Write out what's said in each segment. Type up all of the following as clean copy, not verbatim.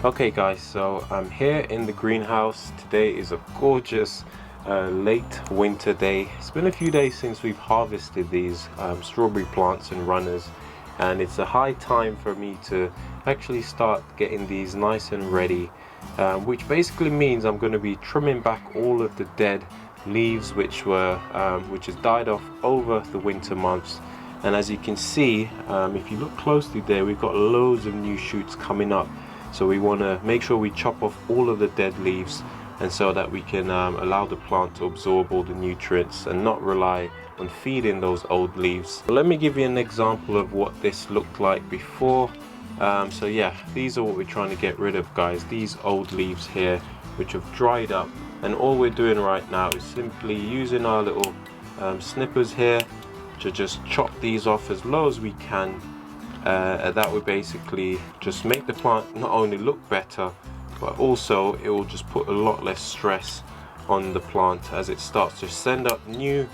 Okay guys, so I'm here in the greenhouse. Today is a gorgeous late winter day. It's been a few days since we've harvested these strawberry plants and runners, and it's a high time for me to actually start getting these nice and ready, which basically means I'm going to be trimming back all of the dead leaves which has died off over the winter months. And as you can see, if you look closely there, we've got loads of new shoots coming up. So we want to make sure we chop off all of the dead leaves, and so that we can allow the plant to absorb all the nutrients and not rely on feeding those old leaves. Let me give you an example of what this looked like before. So yeah, these are what we're trying to get rid of, guys. These old leaves here which have dried up, and all we're doing right now is simply using our little snippers here to just chop these off as low as we can. That would basically just make the plant not only look better, but also it will just put a lot less stress on the plant as it starts to send up new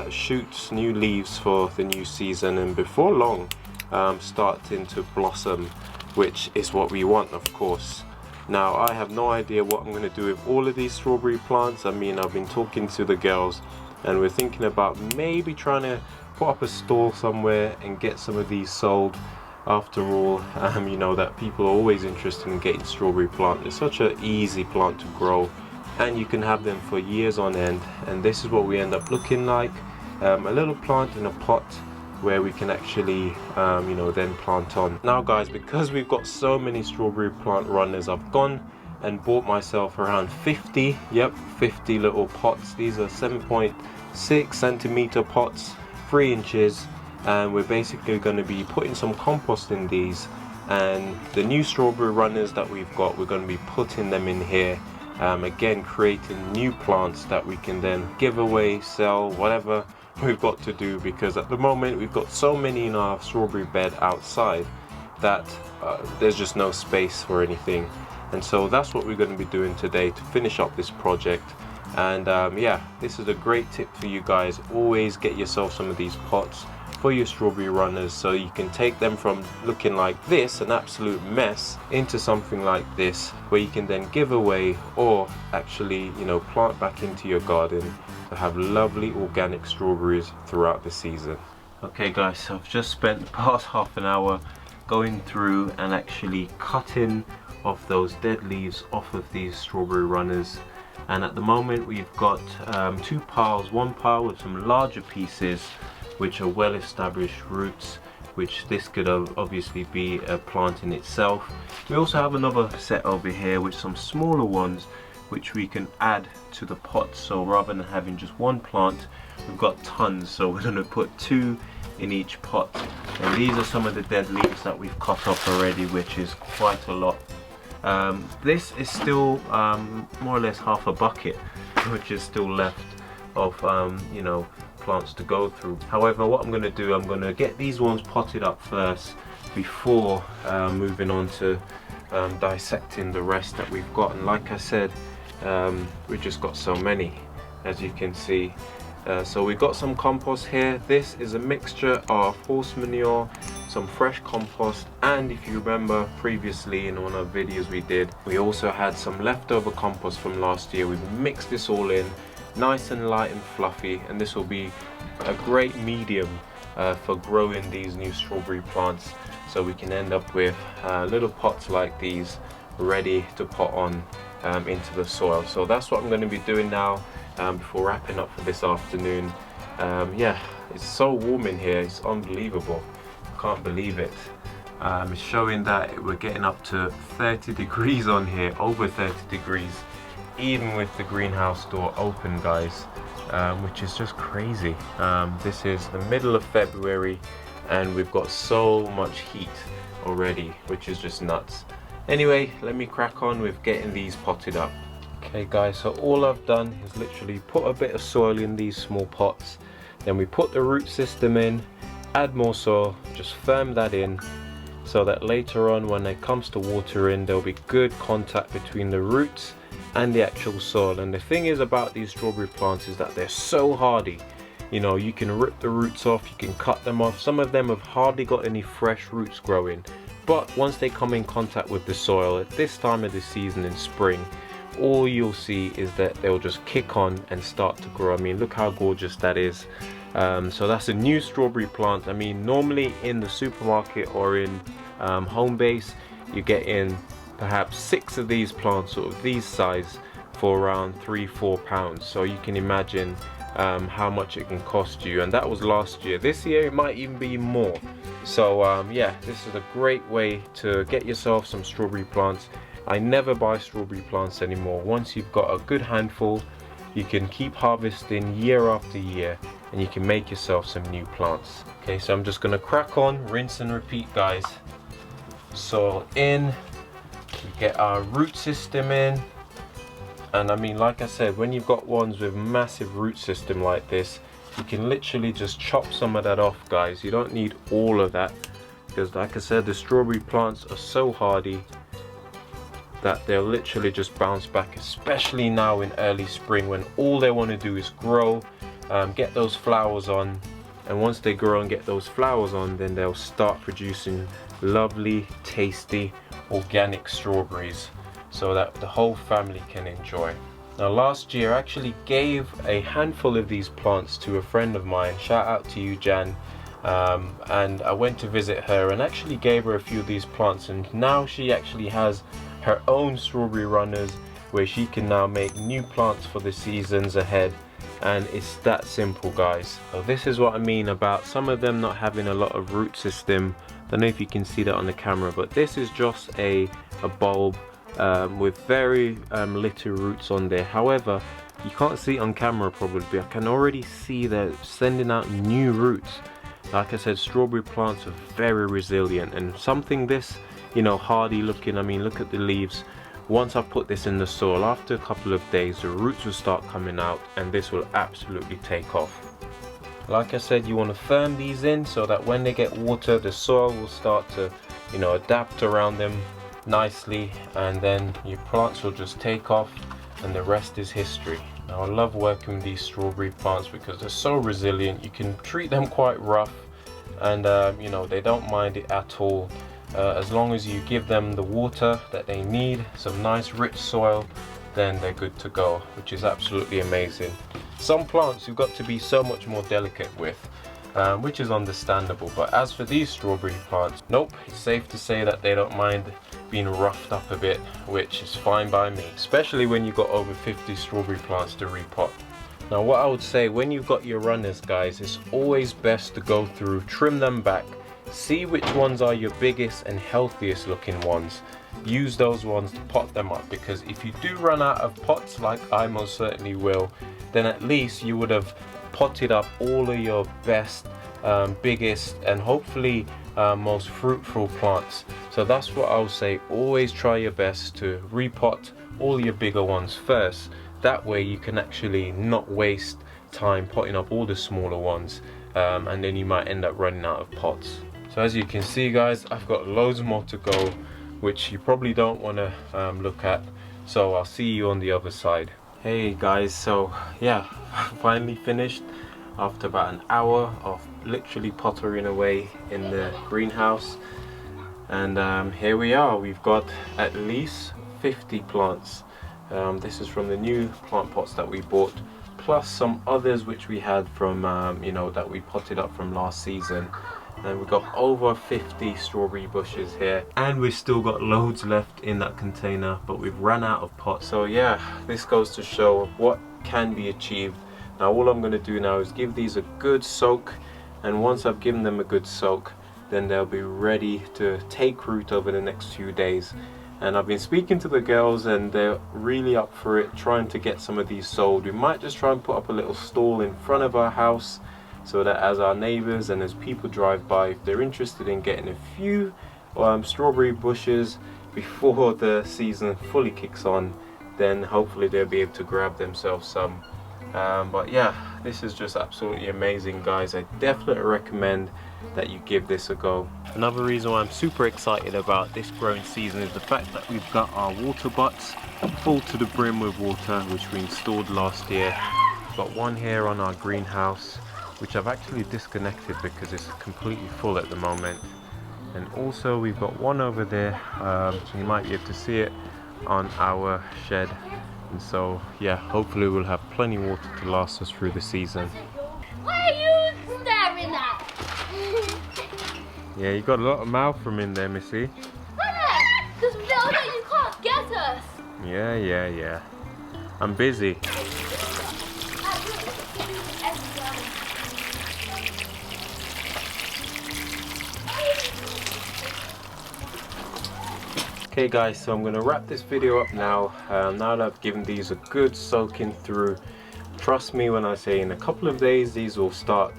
shoots, new leaves for the new season, and before long starting to blossom, which is what we want, of course. Now I have no idea what I'm going to do with all of these strawberry plants. I mean, I've been talking to the girls and we're thinking about maybe trying to put up a stall somewhere and get some of these sold. After all, you know that people are always interested in getting strawberry plant. It's such an easy plant to grow, and you can have them for years on end. And this is what we end up looking like, a little plant in a pot where we can actually then plant on. Now guys, because we've got so many strawberry plant runners, I've gone and bought myself around 50 little pots. These are 7.6 centimeter pots, 3 inches, and we're basically going to be putting some compost in these, and the new strawberry runners that we've got, we're going to be putting them in here, again creating new plants that we can then give away, sell, whatever we've got to do, because at the moment we've got so many in our strawberry bed outside that there's just no space for anything. And so that's what we're going to be doing today to finish up this project. And yeah, this is a great tip for you guys. Always get yourself some of these pots for your strawberry runners, so you can take them from looking like this, an absolute mess, into something like this where you can then give away, or actually plant back into your garden to have lovely organic strawberries throughout the season. Okay guys, so I've just spent the past half an hour going through and actually cutting off those dead leaves off of these strawberry runners. And at the moment we've got 2 piles, one pile with some larger pieces which are well established roots, which this could obviously be a plant in itself. We also have another set over here with some smaller ones which we can add to the pot. So rather than having just one plant, we've got tons, so we're going to put 2 in each pot. And these are some of the dead leaves that we've cut off already, which is quite a lot. This is still more or less half a bucket which is still left of plants to go through. However, what I'm going to do, I'm going to get these ones potted up first before moving on to dissecting the rest that we've got. And like I said, we've just got so many, as you can see. So we've got some compost here. This is a mixture of horse manure, some fresh compost, and if you remember previously in one of the videos we did, we also had some leftover compost from last year. We've mixed this all in, nice and light and fluffy, and this will be a great medium for growing these new strawberry plants, so we can end up with little pots like these ready to pot on into the soil. So that's what I'm going to be doing now before wrapping up for this afternoon. Yeah, it's so warm in here, it's unbelievable. Can't believe it. It's showing that we're getting up to 30 degrees on here, over 30 degrees, even with the greenhouse door open, guys, which is just crazy. This is the middle of February and we've got so much heat already, which is just nuts. Anyway, let me crack on with getting these potted up. Okay guys, so all I've done is literally put a bit of soil in these small pots, then we put the root system in, add more soil, just firm that in so that later on when it comes to watering, there'll be good contact between the roots and the actual soil. And the thing is about these strawberry plants is that they're so hardy. You can rip the roots off, you can cut them off. Some of them have hardly got any fresh roots growing, but once they come in contact with the soil at this time of the season in spring, all you'll see is that they'll just kick on and start to grow. I mean, look how gorgeous that is. So that's a new strawberry plant. I mean, normally in the supermarket or in home base, you get in perhaps 6 of these plants, sort of these size, for around £3-4. So you can imagine how much it can cost you, and that was last year. This year it might even be more. So yeah, this is a great way to get yourself some strawberry plants. I never buy strawberry plants anymore. Once you've got a good handful, you can keep harvesting year after year, and you can make yourself some new plants. Okay, so I'm just gonna crack on, rinse and repeat, guys. Soil in, we get our root system in, and I mean, like I said, when you've got ones with massive root system like this, you can literally just chop some of that off, guys. You don't need all of that, because like I said, the strawberry plants are so hardy that they'll literally just bounce back, especially now in early spring when all they want to do is grow, get those flowers on, and once they grow and get those flowers on, then they'll start producing lovely, tasty, organic strawberries so that the whole family can enjoy. Now last year I actually gave a handful of these plants to a friend of mine, shout out to you, Jan, and I went to visit her and actually gave her a few of these plants, and now she actually has her own strawberry runners where she can now make new plants for the seasons ahead, and it's that simple, guys. So this is what I mean about some of them not having a lot of root system. Don't know if you can see that on the camera, but this is just a bulb with very little roots on there. However, you can't see it on camera probably, I can already see that sending out new roots. Like I said, strawberry plants are very resilient, and something this, you know, hardy looking, I mean, look at the leaves. Once I put this in the soil, after a couple of days, the roots will start coming out, and this will absolutely take off. Like I said, you want to firm these in so that when they get water, the soil will start to, you know, adapt around them nicely, and then your plants will just take off, and the rest is history. Now I love working with these strawberry plants because they're so resilient. You can treat them quite rough, and you know, they don't mind it at all. As long as you give them the water that they need, some nice rich soil, then they're good to go, which is absolutely amazing. Some plants you've got to be so much more delicate with, which is understandable, but as for these strawberry plants, nope, it's safe to say that they don't mind being roughed up a bit, which is fine by me, especially when you've got over 50 strawberry plants to repot. Now what I would say, when you've got your runners, guys, it's always best to go through, trim them back, see which ones are your biggest and healthiest looking ones. Use those ones to pot them up, because if you do run out of pots, like I most certainly will, then at least you would have potted up all of your best, biggest, and hopefully most fruitful plants. So that's what I'll say, always try your best to repot all your bigger ones first. That way you can actually not waste time potting up all the smaller ones, and then you might end up running out of pots. So as you can see, guys, I've got loads more to go, which you probably don't want to look at, so I'll see you on the other side. Hey guys, so yeah, finally finished after about an hour of literally pottering away in the greenhouse, and here we are. We've got at least 50 plants. This is from the new plant pots that we bought, plus some others which we had from you know, that we potted up from last season. And we've got over 50 strawberry bushes here, and we've still got loads left in that container, but we've run out of pots. So yeah, this goes to show what can be achieved. Now all I'm going to do now is give these a good soak, and once I've given them a good soak, then they'll be ready to take root over the next few days. And I've been speaking to the girls, and they're really up for it, trying to get some of these sold. We might just try and put up a little stall in front of our house, so that as our neighbors and as people drive by, if they're interested in getting a few strawberry bushes before the season fully kicks on, then hopefully they'll be able to grab themselves some. But yeah, this is just absolutely amazing, guys. I definitely recommend that you give this a go. Another reason why I'm super excited about this growing season is the fact that we've got our water butts full to the brim with water, which we installed last year. We've got one here on our greenhouse, which I've actually disconnected because it's completely full at the moment. And also we've got one over there, you might be able to see it on our shed. And so yeah, hopefully we'll have plenty of water to last us through the season. What are you staring at? Yeah, you got a lot of mouth from in there, Missy. Because we know that you can't get us. Yeah. I'm busy. Okay guys, so I'm going to wrap this video up now. Now that I've given these a good soaking through, trust me when I say in a couple of days these will start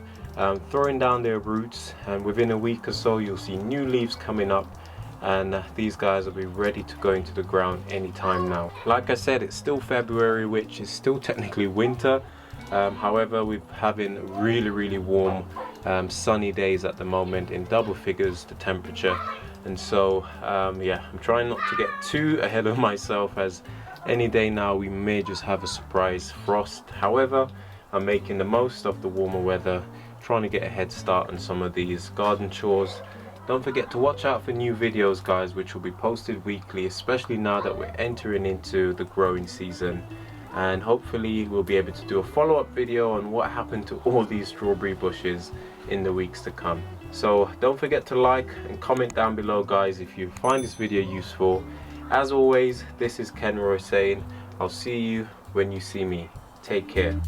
throwing down their roots, and within a week or so you'll see new leaves coming up, and these guys will be ready to go into the ground anytime now. Like I said, it's still February, which is still technically winter. However, we're having really warm sunny days at the moment, in double figures the temperature. And so yeah, I'm trying not to get too ahead of myself, as any day now we may just have a surprise frost. However, I'm making the most of the warmer weather, trying to get a head start on some of these garden chores. Don't forget to watch out for new videos guys, which will be posted weekly, especially now that we're entering into the growing season. And hopefully we'll be able to do a follow-up video on what happened to all these strawberry bushes in the weeks to come. So don't forget to like and comment down below guys if you find this video useful. As always, this is Ken Roy saying I'll see you when you see me. Take care.